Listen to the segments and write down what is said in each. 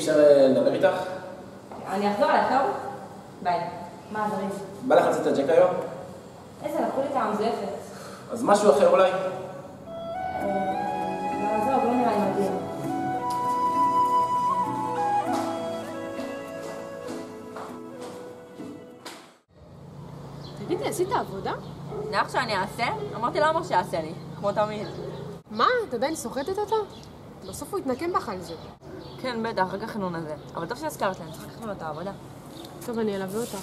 אפשר לדבר איתך? אני אחזור עליך, טוב? ביי. מה, זריז? בא לך לצאת לג'ק היום? איזה, לקחו לי את המזויפת. אז משהו אחר אולי? לא נראה לי מדהים. תגידי, עשית עבודה? נראה שאני אעשה? אמרתי לא אמר שיעשה לי, כמו תמיד. מה? את עדיין סוחטת אותו? בסוף הוא יתנקם בך על זה. כן, בטח, רק החינון הזה. אבל טוב שהזכרת להם, צריך לקחת לו את העבודה. טוב, אני אלווה אותך.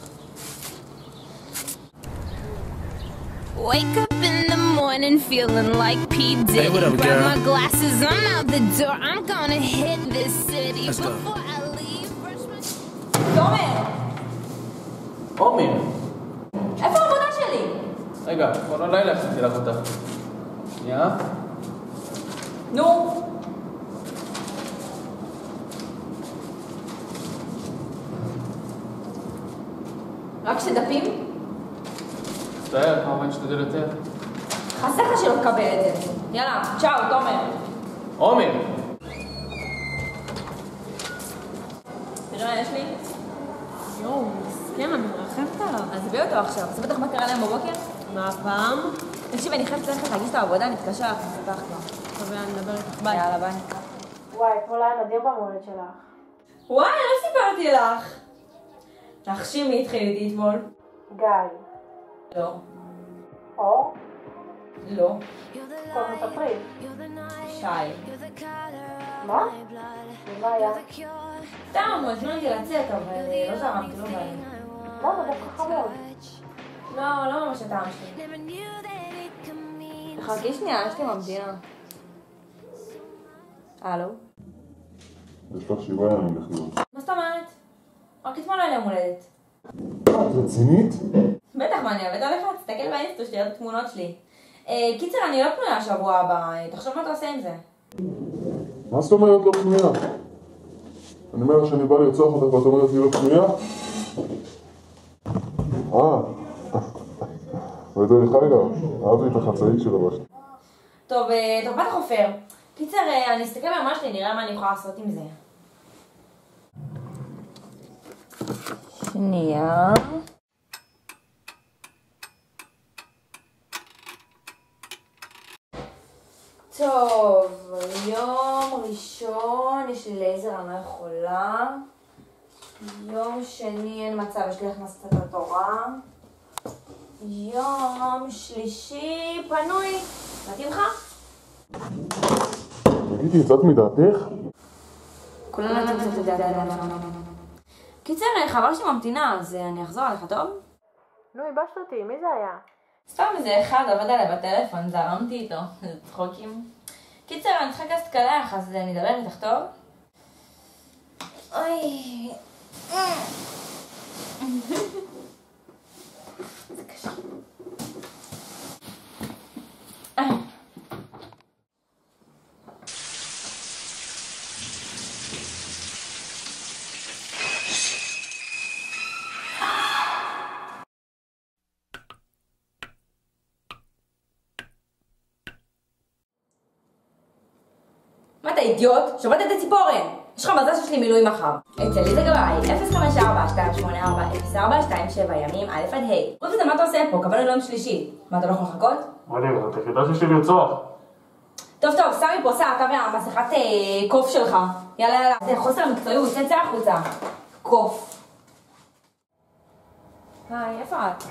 Wake up in the morning feeling like P. Diddy. Hey, what up, Grab girl? my glasses, I'm out the door. I'm gonna hit this city. Let's go. Before I leave, brush my... תומר! עומר! איפה העבודה שלי? רגע, כל הלילה עשיתי לך אותה. שנייה. נו! רק שדפים? מצטער, כמובן נשתדל יותר. חסר לך שלא תקבל את זה. יאללה, צ'או, תומר. עומר! תראה מה יש לי? יואו, מסכן, אני מרחבת עליו. עזבי אותו עכשיו. זה בטח מה קרה להם בבוקר? מה הפעם? תקשיב, אני חייבת ללכת להגיש את העבודה, נתקשר לך, נספר לך כבר. טוב, אני מדבר איתך. ביי. יאללה, ביי. וואי, אתמול היה נדיר במולד שלך. וואי, לא סיפרתי לך. נחשי מי התחיל איתי אתמול? גיא. לא. אור? לא. טוב, מספרי. שי. מה? ומה היה? סתם, הוא הזמין אותי לצאת, אבל לא זרמתי, לא בא לי. למה? דווקא חמוד. לא ממש הטעם שלי. חכי שנייה, יש לי ממתינה. הלו? יש לך 7 ימים לחיות. מה זאת אומרת? רק אתמול היה לי יום הולדת. את רצינית? בטח, מה אני אוהבת עליך? תסתכל באינסטו שתראה את התמונות שלי. קיצר, אני לא פנויה שבוע הבא, תחשוב מה אתה עושה עם זה. מה זאת אומרת לא פנויה? אני אומר שאני בא לרצוח אותך ואת אומרת לי לא פנויה? וזה חיילה, אהבתי את החצאית שלו בשביל. טוב, מה אתה חופר? קיצר, אני אסתכל במה שלי, נראה מה אני יכולה לעשות עם זה. שנייה. טוב, יום ראשון יש לי לייזר, אני לא יכולה. יום שני אין מצב, יש לי הכנסת התורה. יום שלישי פנוי. מתאים לך? תגידי, יצאת מדעתך? כולנו נתאים קצת לדעת. קיצר, חבל שהיא ממתינה, אז אני אחזור עליך, טוב? נו, ייבשת אותי, מי זה היה? סתם איזה אחד עבד עליי בטלפון, זרמתי איתו, איזה צחוקים. קיצר, אני צריכה כזה תקלח, אז אני אדבר איתך, טוב? אוי... זה קשה. מה אתה אידיוט? שבת את הציפורן! יש לך מזל שיש לי מילוי מחר. אצלי זה גבאי 054-284-0427 ימים א' עד ה'. חוץ מזה מה אתה עושה פה? קבלנו ליום שלישי. מה אתה לא יכול לחכות? מדהים, את היחידה שיש לי לרצוח. טוב, שם מפה, אתה והמסכת קוף שלך. יאללה. זה חוסר מקצועיות, צא החוצה. קוף. היי, איפה את?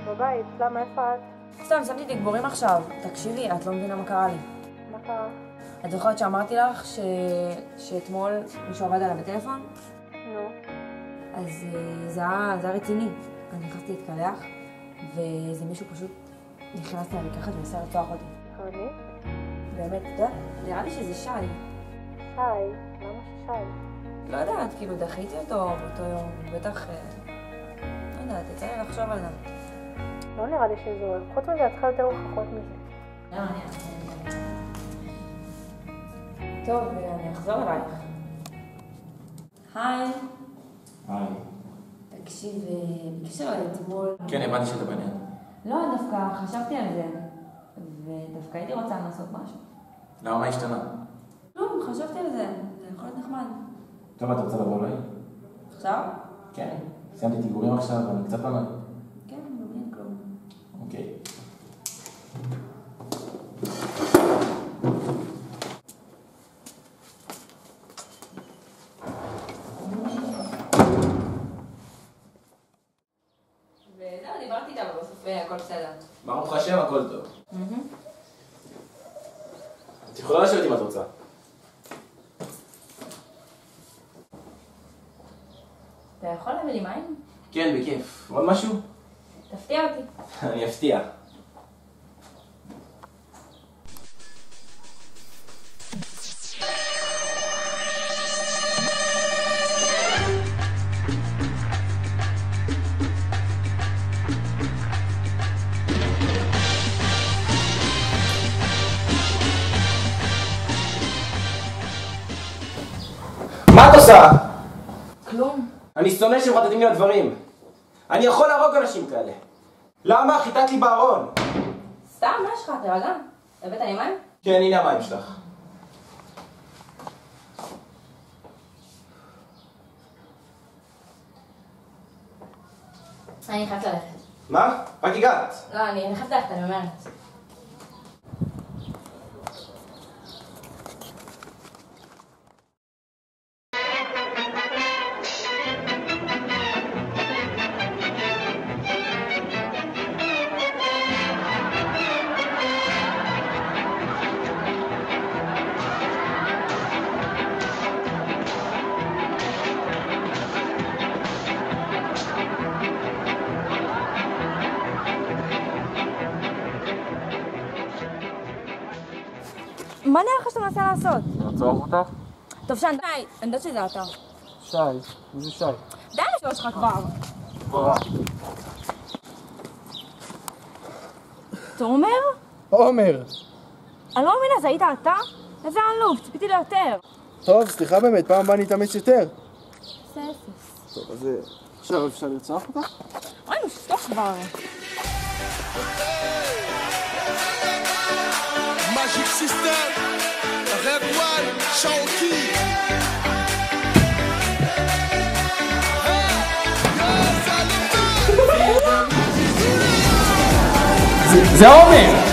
בבית, למה איפה את? סתם, שמתי תגבורים עכשיו. תקשיבי, את לא מבינה מה קרה לי. מה קרה? את זוכרת שאמרתי לך שאתמול מישהו עבד עליי בטלפון? נו. אז זה היה רציני. אני נכנסתי להתקלח, ואיזה מישהו פשוט נכנס אליי לקחת וניסה לרצוח אותי. חרדי? באמת, אתה יודע? נראה לי שזה שי. שי? למה ששי? לא יודעת, כאילו דחיתי אותו באותו יום, בטח... לא יודעת, יצא לי לחשוב על זה. לא נראה לי שזה אוהב. חוץ מזה, את צריכה יותר הוכחות מזה. טוב, אני אחזור אלייך. היי. היי. תקשיב, בקשר לאתמול... כן, הבנתי שאתה בעניין. לא, דווקא חשבתי על זה, ודווקא הייתי רוצה לעשות משהו. למה, מה השתנה? לא, חשבתי על זה, זה יכול להיות נחמד. טוב, אתה רוצה לבוא אליי? עכשיו? כן. סיימתי תיגורים עכשיו, אני קצת פנוי. כן, לא מבין כלום. אוקיי. וזהו, דיברתי איתה, אבל בסוף הכל בסדר. ברוך השם, הכל טוב. את יכולה לשבת אם את רוצה. אתה יכול להביא לי מים? כן, בכיף. עוד משהו? תפתיע אותי. אני אפתיע. מה את עושה? כלום. אני שונא שמחטטים לי לדברים. אני יכול להרוג אנשים כאלה. למה? חיטאת לי בארון. סתם, מה יש לך? תירגע. הבאת לי מים? כן, הנה המים שלך. אני חייבת ללכת. מה? רק הגעת. לא, אני חייבת ללכת, אני אומרת. מה נראה לך שאתה מנסה לעשות? לעצור אותך? טוב, שאני יודעת שזה אתה. שי. מי זה שי? די לשאול שלך כבר. תומר? עומר. אני לא מאמינה, זה היית אתה? איזה אלוף, ציפיתי ליותר. טוב, סליחה באמת, פעם הבאה נתאמץ יותר. זה אפס. טוב, אז עכשיו אפשר לרצוח אותך? אוי, נו, שתוק כבר. Magic System, Red One, Shawty. זה עומר!